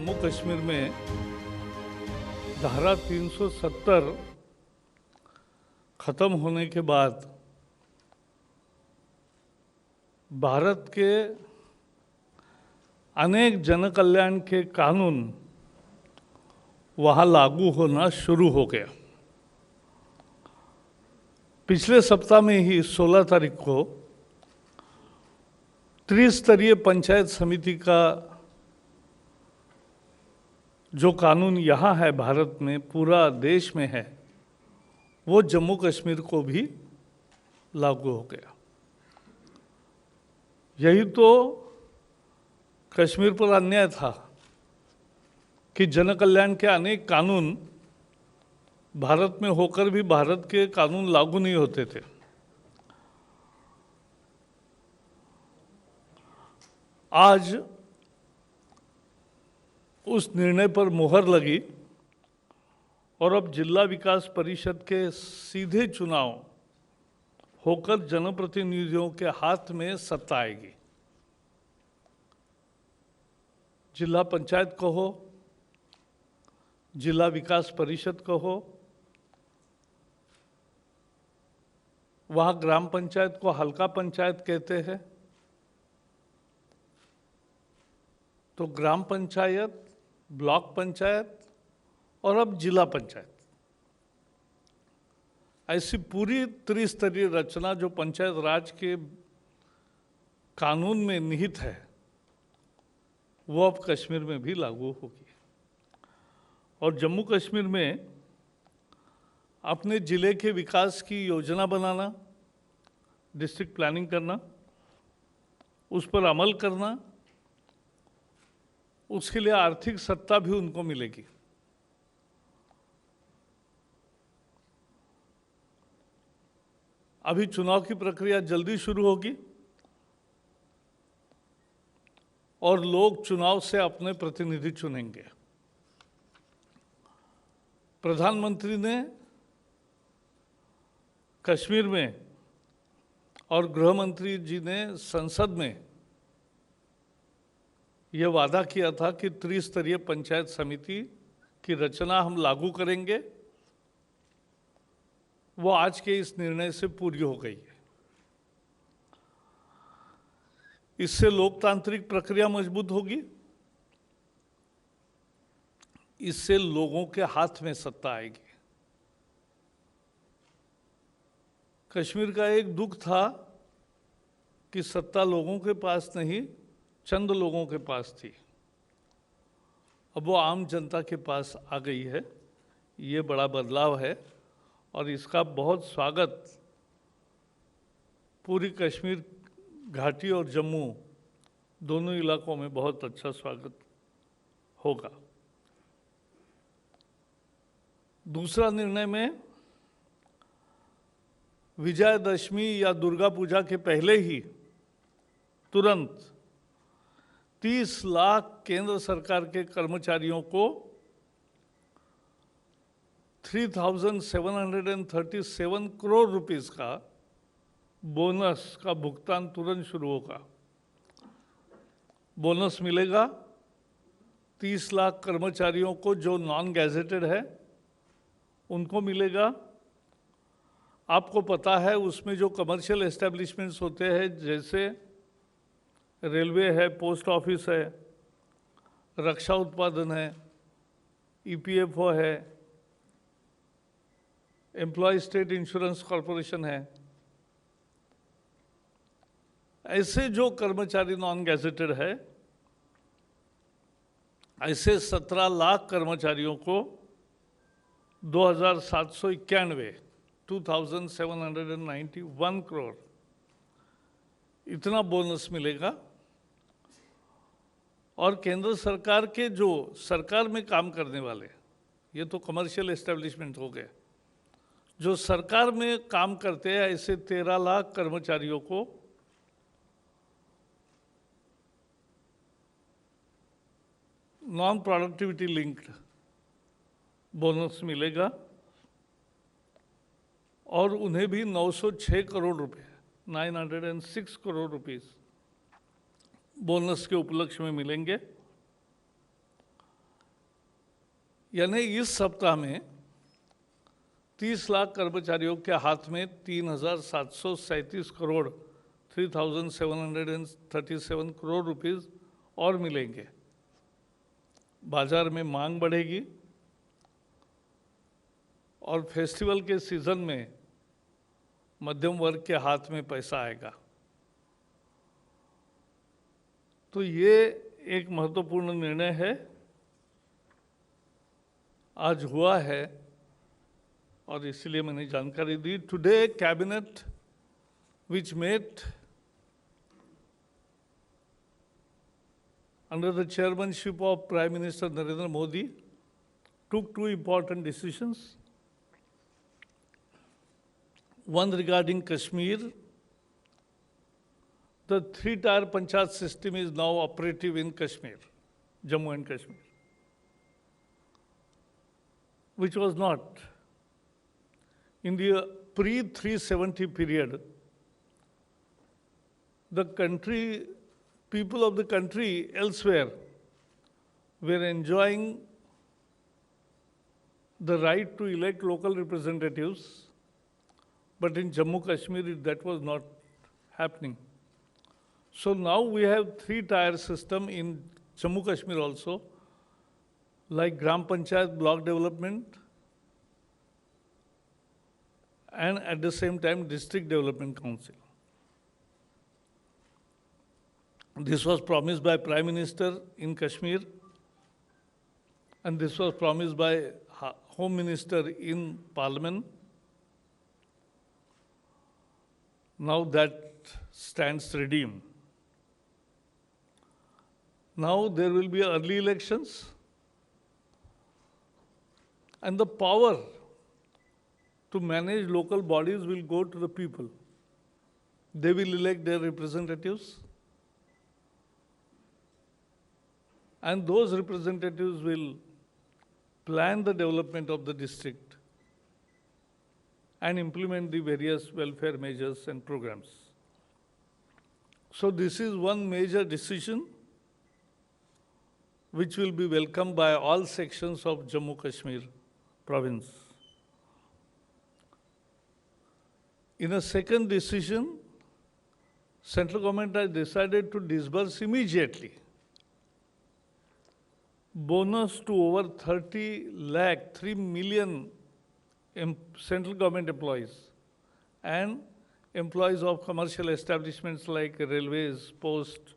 जम्मू कश्मीर में धारा 370 खत्म होने के बाद भारत के अनेक जन कल्याण के कानून वहाँ लागू होना शुरू हो गया। पिछले सप्ताह में ही 16 तारीख को त्रिस्तरीय पंचायत समिति का जो कानून यहाँ है भारत में, पूरा देश में है, वो जम्मू कश्मीर को भी लागू हो गया। यही तो कश्मीर पर अन्याय था कि जन कल्याण के अनेक कानून भारत में होकर भी भारत के कानून लागू नहीं होते थे। आज उस निर्णय पर मुहर लगी और अब जिला विकास परिषद के सीधे चुनाव होकर जनप्रतिनिधियों के हाथ में सत्ता आएगी। जिला पंचायत कहो, जिला विकास परिषद कहो, वहाँ ग्राम पंचायत को हल्का पंचायत कहते हैं, तो ग्राम पंचायत, ब्लॉक पंचायत और अब जिला पंचायत, ऐसी पूरी त्रिस्तरीय रचना जो पंचायत राज के कानून में निहित है, वो अब कश्मीर में भी लागू होगी। और जम्मू कश्मीर में अपने जिले के विकास की योजना बनाना, डिस्ट्रिक्ट प्लानिंग करना, उस पर अमल करना, उसके लिए आर्थिक सत्ता भी उनको मिलेगी। अभी चुनाव की प्रक्रिया जल्दी शुरू होगी और लोग चुनाव से अपने प्रतिनिधि चुनेंगे। प्रधानमंत्री ने कश्मीर में और गृह मंत्री जी ने संसद में यह वादा किया था कि त्रिस्तरीय पंचायत समिति की रचना हम लागू करेंगे। वो आज के इस निर्णय से पूरी हो गई है। इससे लोकतांत्रिक प्रक्रिया मजबूत होगी, इससे लोगों के हाथ में सत्ता आएगी। कश्मीर का एक दुख था कि सत्ता लोगों के पास नहीं, चंद लोगों के पास थी। अब वो आम जनता के पास आ गई है। ये बड़ा बदलाव है और इसका बहुत स्वागत पूरी कश्मीर घाटी और जम्मू दोनों इलाकों में बहुत अच्छा स्वागत होगा। दूसरा निर्णय में विजयादशमी या दुर्गा पूजा के पहले ही तुरंत 30 लाख केंद्र सरकार के कर्मचारियों को 3,737 करोड़ रुपीस का बोनस का भुगतान तुरंत शुरू होगा। बोनस मिलेगा 30 लाख कर्मचारियों को जो नॉन गैजेटेड है, उनको मिलेगा। आपको पता है उसमें जो कमर्शियल एस्टेब्लिशमेंट्स होते हैं, जैसे रेलवे है, पोस्ट ऑफिस है, रक्षा उत्पादन है, ईपीएफओ है, एम्प्लॉय स्टेट इंश्योरेंस कॉरपोरेशन है, ऐसे जो कर्मचारी नॉन गैजेटेड है, ऐसे 17 लाख कर्मचारियों को 2,791 करोड़ इतना बोनस मिलेगा। और केंद्र सरकार के जो सरकार में काम करने वाले, ये तो कमर्शियल एस्टेब्लिशमेंट हो गए, जो सरकार में काम करते हैं, ऐसे 13 लाख कर्मचारियों को नॉन प्रोडक्टिविटी लिंक्ड बोनस मिलेगा और उन्हें भी 906 करोड़ रुपए, 906 करोड़ रुपीस बोनस के उपलक्ष्य में मिलेंगे। यानी इस सप्ताह में 30 लाख कर्मचारियों के हाथ में 3,737 करोड़ 3,737 करोड़ रुपीस और मिलेंगे। बाजार में मांग बढ़ेगी और फेस्टिवल के सीजन में मध्यम वर्ग के हाथ में पैसा आएगा। तो ये एक महत्वपूर्ण निर्णय है, आज हुआ है और इसलिए मैंने जानकारी दी। Today cabinet which met under the chairmanship of Prime Minister Narendra Modi took two important decisions. One regarding Kashmir. The three-tier Panchayat system is now operative in Kashmir, Jammu and Kashmir, which was not. In the pre-370 period, the country, people of the country elsewhere were enjoying the right to elect local representatives, but in Jammu Kashmir that was not happening. So now we have three-tier system in Jammu Kashmir also, like Gram Panchayat block development, and at the same time District Development Council. This was promised by Prime Minister in Kashmir, and this was promised by Home Minister in Parliament. Now that stands redeemed. Now there will be early elections, and the power to manage local bodies will go to the people. They will elect their representatives, and those representatives will plan the development of the district and implement the various welfare measures and programs. So this is one major decision which will be welcomed by all sections of Jammu Kashmir province. In a second decision, central government has decided to disburse immediately bonus to over 3 million central government employees and employees of commercial establishments like railways, post,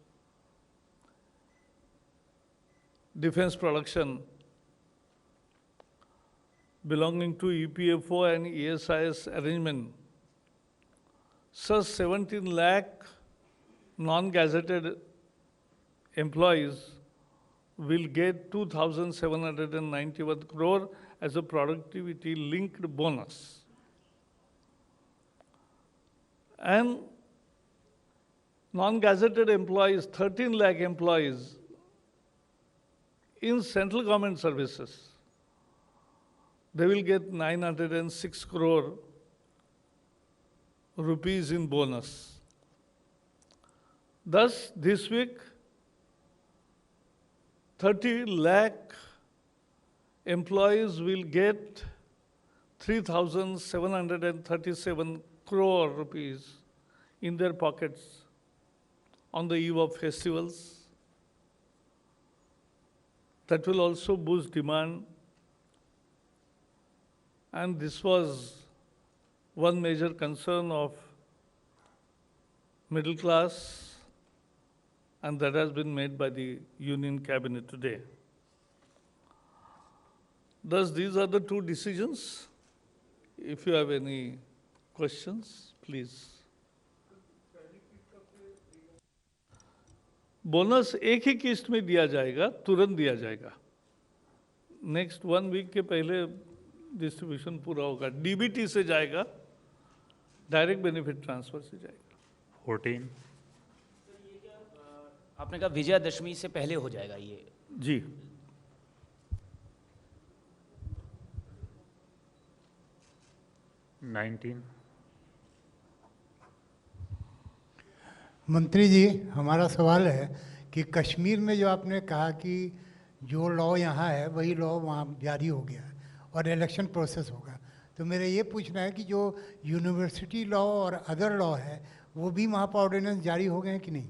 defense production, belonging to EPFO and ESIS arrangement. Such 17 lakh non-gazetted employees will get 2,791 crore as a productivity-linked bonus. And non-gazetted employees, 13 lakh employees in central government services, they will get 906 crore rupees in bonus. Thus, this week, 30 lakh employees will get 3,737 crore rupees in their pockets on the eve of festivals. That will also boost demand. And this was one major concern of middle class, and that has been made by the Union Cabinet today. Thus, these are the two decisions. If you have any questions, please. Bonus एक ही किस्त में दिया जाएगा, तुरंत दिया जाएगा। Next 1 week के पहले डिस्ट्रीब्यूशन पूरा होगा। डीबीटी से जाएगा, डायरेक्ट बेनिफिट ट्रांसफर से जाएगा। 14 आपने कहा विजयादशमी से पहले हो जाएगा ये? जी। मंत्री जी, हमारा सवाल है कि कश्मीर में जो आपने कहा कि जो लॉ यहाँ है वही लॉ वहाँ जारी हो गया है और इलेक्शन प्रोसेस होगा। तो मेरा ये पूछना है कि जो यूनिवर्सिटी लॉ और अदर लॉ है वो भी वहाँ पर ऑर्डिनेंस जारी हो गए हैं कि नहीं?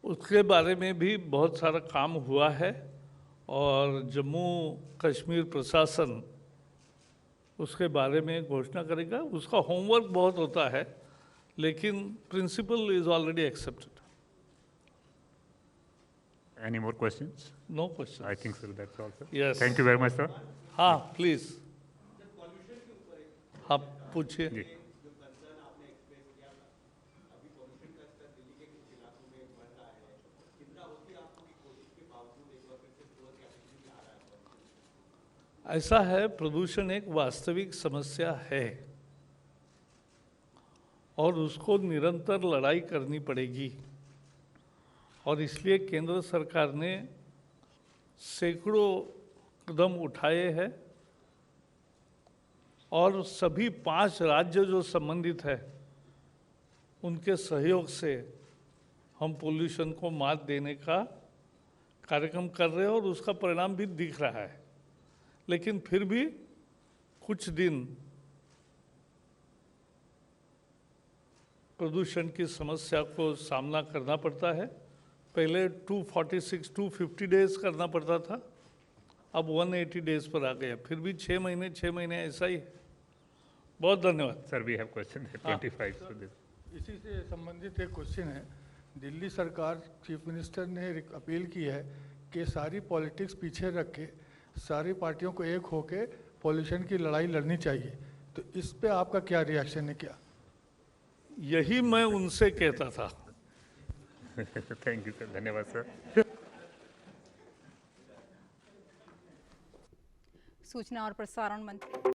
उसके बारे में भी बहुत सारा काम हुआ है और जम्मू कश्मीर प्रशासन उसके बारे में घोषणा करेगा। उसका होमवर्क बहुत होता है, लेकिन principle is already accepted. Any more questions? No question. I think so. That's all, sir. Yes. Thank you very much, sir. हाँ प्लीज, हाँ पूछिए। जी। ऐसा है, प्रदूषण एक वास्तविक समस्या है और उसको निरंतर लड़ाई करनी पड़ेगी। और इसलिए केंद्र सरकार ने सैकड़ों कदम उठाए हैं और सभी 5 राज्य जो संबंधित है उनके सहयोग से हम पोल्यूशन को मात देने का कार्यक्रम कर रहे हैं और उसका परिणाम भी दिख रहा है। लेकिन फिर भी कुछ दिन प्रदूषण की समस्या को सामना करना पड़ता है। पहले 246, 250 डेज करना पड़ता था, अब 180 डेज पर आ गया। फिर भी 6 महीने ऐसा ही है। बहुत धन्यवाद। Sir, we have question at 25. So this. इसी से संबंधित एक क्वेश्चन है। दिल्ली सरकार, चीफ मिनिस्टर ने एक अपील की है कि सारी पॉलिटिक्स पीछे रख के सारी पार्टियों को एक होके पॉल्यूशन की लड़ाई लड़नी चाहिए। तो इस पे आपका क्या रिएक्शन है? क्या यही मैं उनसे कहता था। Thank you, sir. धन्यवाद, sir. सूचना और प्रसारण मंत्री